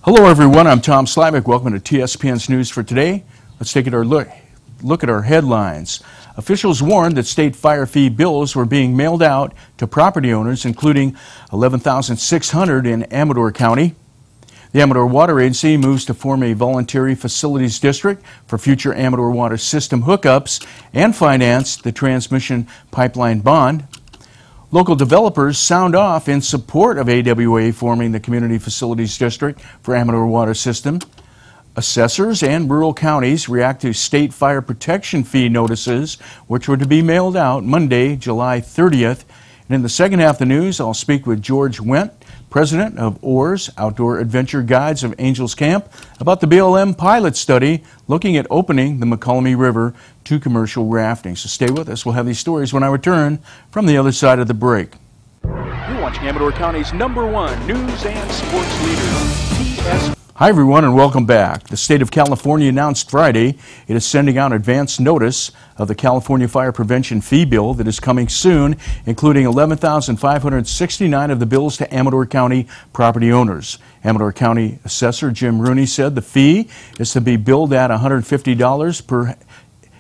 Hello everyone, I'm Tom Slivick. Welcome to TSPN's News for today. Let's take a look at our headlines. Officials warned that state fire fee bills were being mailed out to property owners, including $11,600 in Amador County. The Amador Water Agency moves to form a voluntary facilities district for future Amador Water System hookups and finance the transmission pipeline bond. Local developers sound off in support of AWA forming the Community Facilities District for Amador Water System. Assessors and rural counties react to state fire protection fee notices, which were to be mailed out Monday, July 30th. And in the second half of the news, I'll speak with George Wendt, president of OARS, Outdoor Adventure Guides of Angels Camp, about the BLM pilot study looking at opening the McCallum River to commercial rafting. So stay with us. We'll have these stories when I return from the other side of the break. You're watching Amador County's #1 news and sports leader, TSPN. Hi everyone and welcome back. The state of California announced Friday it is sending out advance notice of the California Fire Prevention Fee Bill that is coming soon, including $11,569 of the bills to Amador County property owners. Amador County Assessor Jim Rooney said the fee is to be billed at $150 per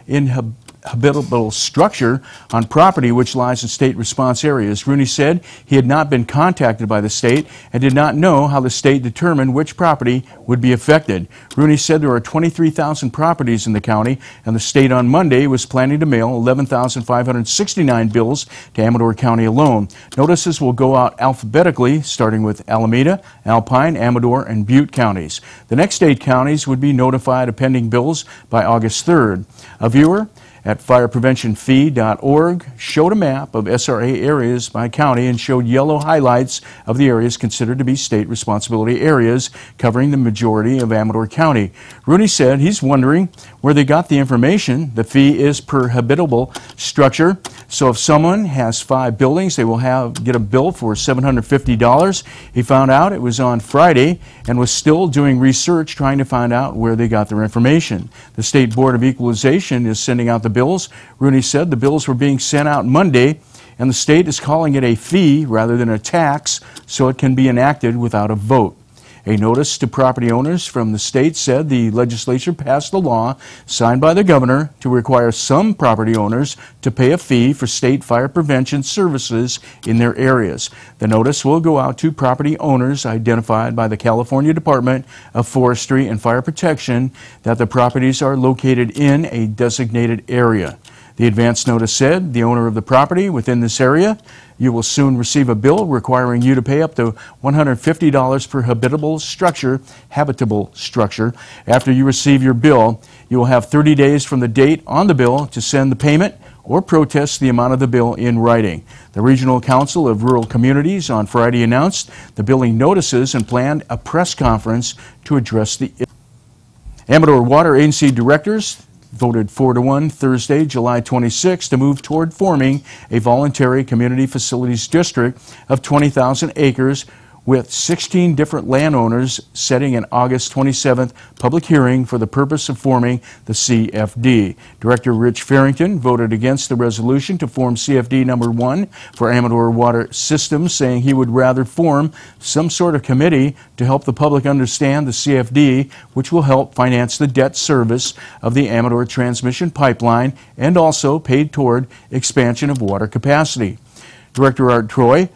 inhabitable structure on property which lies in state response areas. Rooney said he had not been contacted by the state and did not know how the state determined which property would be affected. Rooney said there are 23,000 properties in the county, and the state on Monday was planning to mail 11,569 bills to Amador County alone. Notices will go out alphabetically, starting with Alameda, Alpine, Amador, and Butte counties. The next 8 counties would be notified of pending bills by August 3rd. A viewer at firepreventionfee.org showed a map of SRA areas by county and showed yellow highlights of the areas considered to be state responsibility areas covering the majority of Amador County. Rooney said he's wondering where they got the information. The fee is per habitable structure, so if someone has 5 buildings, they will get a bill for $750. He found out it was on Friday and was still doing research trying to find out where they got their information. The State Board of Equalization is sending out the bills. Rooney said the bills were being sent out Monday, and the state is calling it a fee rather than a tax, so it can be enacted without a vote. A notice to property owners from the state said the legislature passed a law signed by the governor to require some property owners to pay a fee for state fire prevention services in their areas. The notice will go out to property owners identified by the California Department of Forestry and Fire Protection that the properties are located in a designated area. The advance notice said the owner of the property within this area, you will soon receive a bill requiring you to pay up to $150 per habitable structure. After you receive your bill, you will have 30 days from the date on the bill to send the payment or protest the amount of the bill in writing. The Regional Council of Rural Communities on Friday announced the billing notices and planned a press conference to address the issue. Amador Water Agency directors voted 4-1 Thursday, July 26, to move toward forming a voluntary community facilities district of 20,000 acres with 16 different landowners, setting an August 27th public hearing for the purpose of forming the CFD. Director Rich Farrington voted against the resolution to form CFD #1 for Amador Water System, saying he would rather form some sort of committee to help the public understand the CFD, which will help finance the debt service of the Amador transmission pipeline and also pay toward expansion of water capacity. Director Art Troy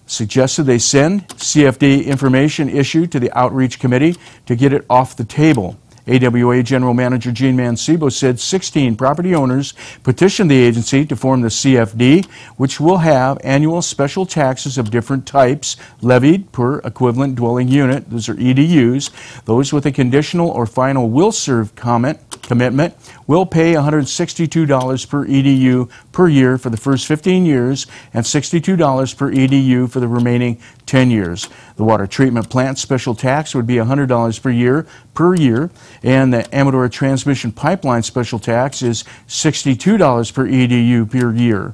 suggested they send CFD information issue to the Outreach Committee to get it off the table. AWA General Manager Gene Mancebo said 16 property owners petitioned the agency to form the CFD, which will have annual special taxes of different types levied per equivalent dwelling unit. Those are EDUs. Those with a conditional or final will serve commitment will pay $162 per EDU per year for the first 15 years and $62 per EDU for the remaining 10 years. The water treatment plant special tax would be $100 per year, and the Amador transmission pipeline special tax is $62 per EDU per year.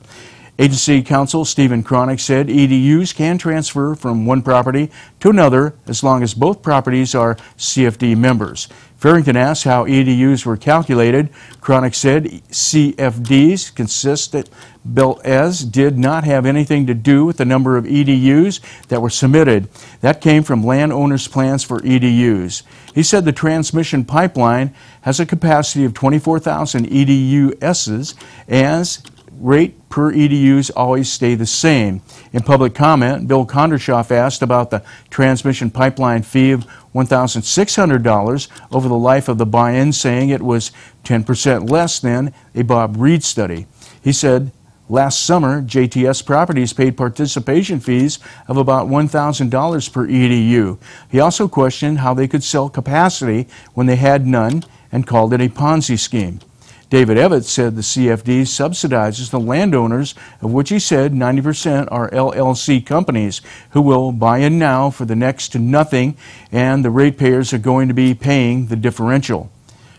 Agency counsel Stephen Cronick said EDUs can transfer from one property to another as long as both properties are CFD members. Farrington asked how EDUs were calculated. Cronick said CFDs consistent bill as did not have anything to do with the number of EDUs that were submitted. That came from landowners' plans for EDUs. He said the transmission pipeline has a capacity of 24,000 EDUs as rate per EDUs always stay the same. In public comment, Bill Kondershoff asked about the transmission pipeline fee of $1,600 over the life of the buy-in, saying it was 10% less than a Bob Reed study. He said last summer, JTS Properties paid participation fees of about $1,000 per EDU. He also questioned how they could sell capacity when they had none and called it a Ponzi scheme. David Evett said the CFD subsidizes the landowners, of which he said 90% are LLC companies who will buy in now for the next to nothing, and the ratepayers are going to be paying the differential.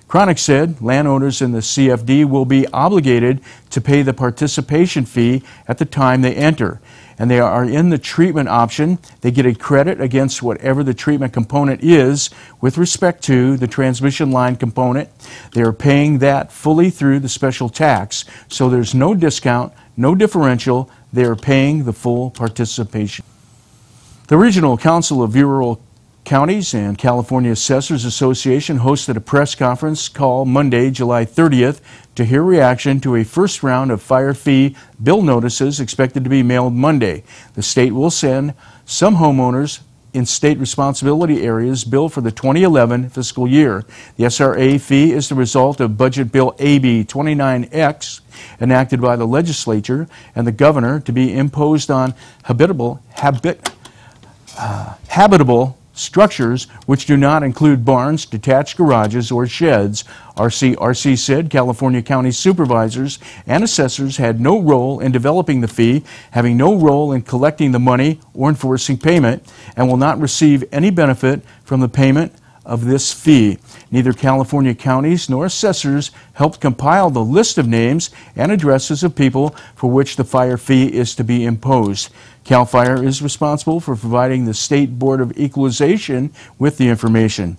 Cronick said landowners in the CFD will be obligated to pay the participation fee at the time they enter, and they are in the treatment option. They get a credit against whatever the treatment component is with respect to the transmission line component. They are paying that fully through the special tax, so there's no discount, no differential. They are paying the full participation. The Regional Council of Rural Counties and California Assessors Association hosted a press conference call Monday, July 30th, to hear reaction to a first round of fire fee bill notices expected to be mailed Monday. The state will send some homeowners in state responsibility areas bill for the 2011 fiscal year. The SRA fee is the result of Budget Bill AB 29X, enacted by the legislature and the governor, to be imposed on habitable structures which do not include barns, detached garages, or sheds. RC said California County supervisors and assessors had no role in developing the fee, having no role in collecting the money or enforcing payment, and will not receive any benefit from the payment of this fee. Neither California counties nor assessors helped compile the list of names and addresses of people for which the fire fee is to be imposed. CAL FIRE is responsible for providing the State Board of Equalization with the information.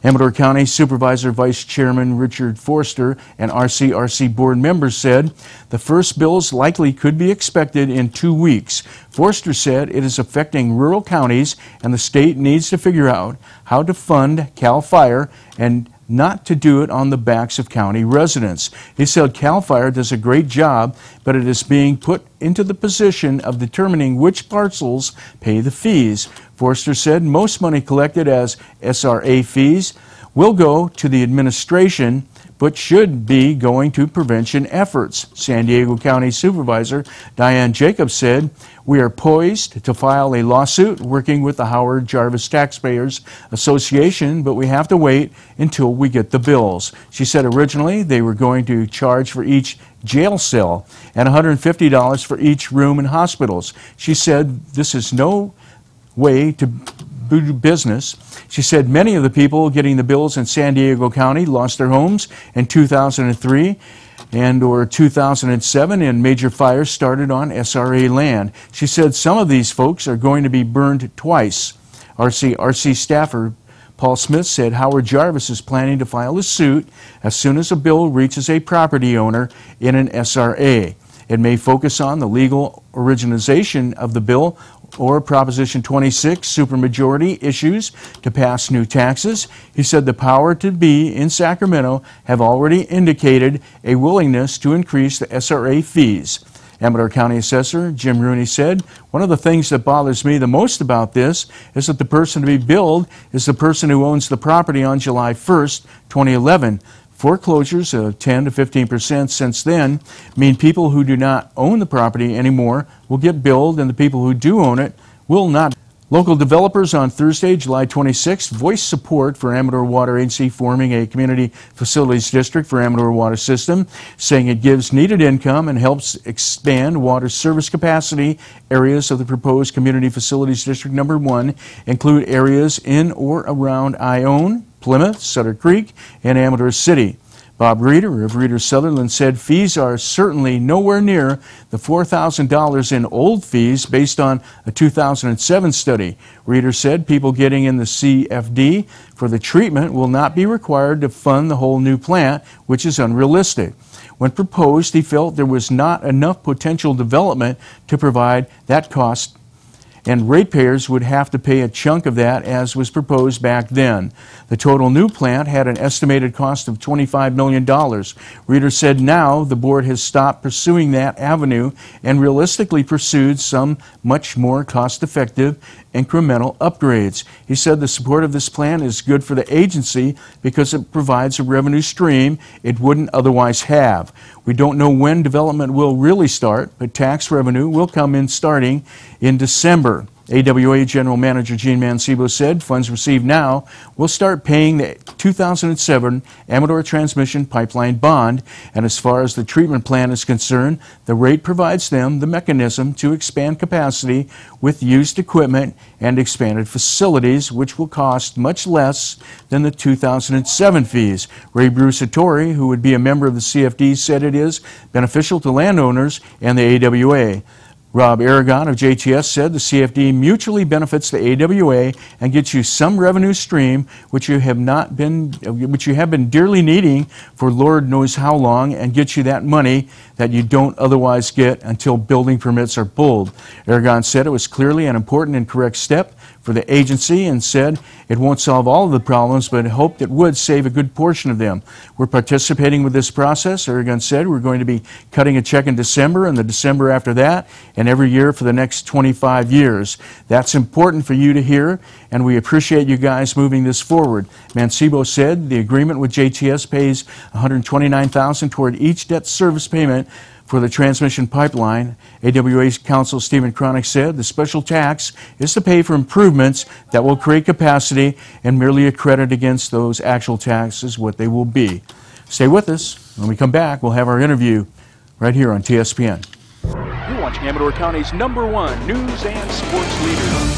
Amador County Supervisor Vice Chairman Richard Forster and RC board members said the first bills likely could be expected in 2 weeks. Forster said it is affecting rural counties and the state needs to figure out how to fund CAL FIRE and not to do it on the backs of county residents. He said CAL FIRE does a great job, but it is being put into the position of determining which parcels pay the fees. Forster said most money collected as SRA fees will go to the administration, but should be going to prevention efforts. San Diego County Supervisor Diane Jacobs said, "We are poised to file a lawsuit working with the Howard Jarvis Taxpayers Association, but we have to wait until we get the bills." She said originally they were going to charge for each jail cell and $150 for each room in hospitals. She said this is no way to do business. She said many of the people getting the bills in San Diego County lost their homes in 2003 or 2007, and major fires started on SRA land. She said some of these folks are going to be burned twice. RC staffer Paul Smith said Howard Jarvis is planning to file a suit as soon as a bill reaches a property owner in an SRA. It may focus on the legal originalization of the bill or Proposition 26 supermajority issues to pass new taxes. He said the power to be in Sacramento have already indicated a willingness to increase the SRA fees. Amador County Assessor Jim Rooney said, "One of the things that bothers me the most about this is that the person to be billed is the person who owns the property on July 1st, 2011. Foreclosures of 10 to 15% since then mean people who do not own the property anymore will get billed, and the people who do own it will not." Local developers on Thursday, July 26th, voiced support for Amador Water Agency forming a community facilities district for Amador Water System, saying it gives needed income and helps expand water service capacity. Areas of the proposed community facilities district number 1 include areas in or around Ione, Plymouth, Sutter Creek, and Amador City. Bob Reeder of Reeder Sutherland said fees are certainly nowhere near the $4,000 in old fees based on a 2007 study. Reeder said people getting in the CFD for the treatment will not be required to fund the whole new plant, which is unrealistic. When proposed, he felt there was not enough potential development to provide that cost, and ratepayers would have to pay a chunk of that as was proposed back then. The total new plant had an estimated cost of $25 million. Reeder said now the board has stopped pursuing that avenue and realistically pursued some much more cost-effective incremental upgrades. He said the support of this plan is good for the agency because it provides a revenue stream it wouldn't otherwise have. We don't know when development will really start, but tax revenue will come in starting in December. AWA General Manager Gene Mancebo said funds received now will start paying the 2007 Amador Transmission Pipeline bond, and as far as the treatment plan is concerned, the rate provides them the mechanism to expand capacity with used equipment and expanded facilities, which will cost much less than the 2007 fees. Ray Brusatori, who would be a member of the CFD, said it is beneficial to landowners and the AWA. Rob Aragon of JTS said the CFD mutually benefits the AWA and gets you some revenue stream which you have been dearly needing for Lord knows how long, and gets you that money that you don't otherwise get until building permits are pulled. Aragon said it was clearly an important and correct step for the agency and said it won't solve all of the problems, but hoped it would save a good portion of them. We're participating with this process. Aragon said we're going to be cutting a check in December and the December after that, and every year for the next 25 years. That's important for you to hear, and we appreciate you guys moving this forward. Mancebo said the agreement with JTS pays $129,000 toward each debt service payment for the transmission pipeline. AWA Counsel Stephen Cronick said the special tax is to pay for improvements that will create capacity, and merely a credit against those actual taxes what they will be. Stay with us. When we come back, we'll have our interview right here on TSPN. You're watching Amador County's #1 news and sports leader.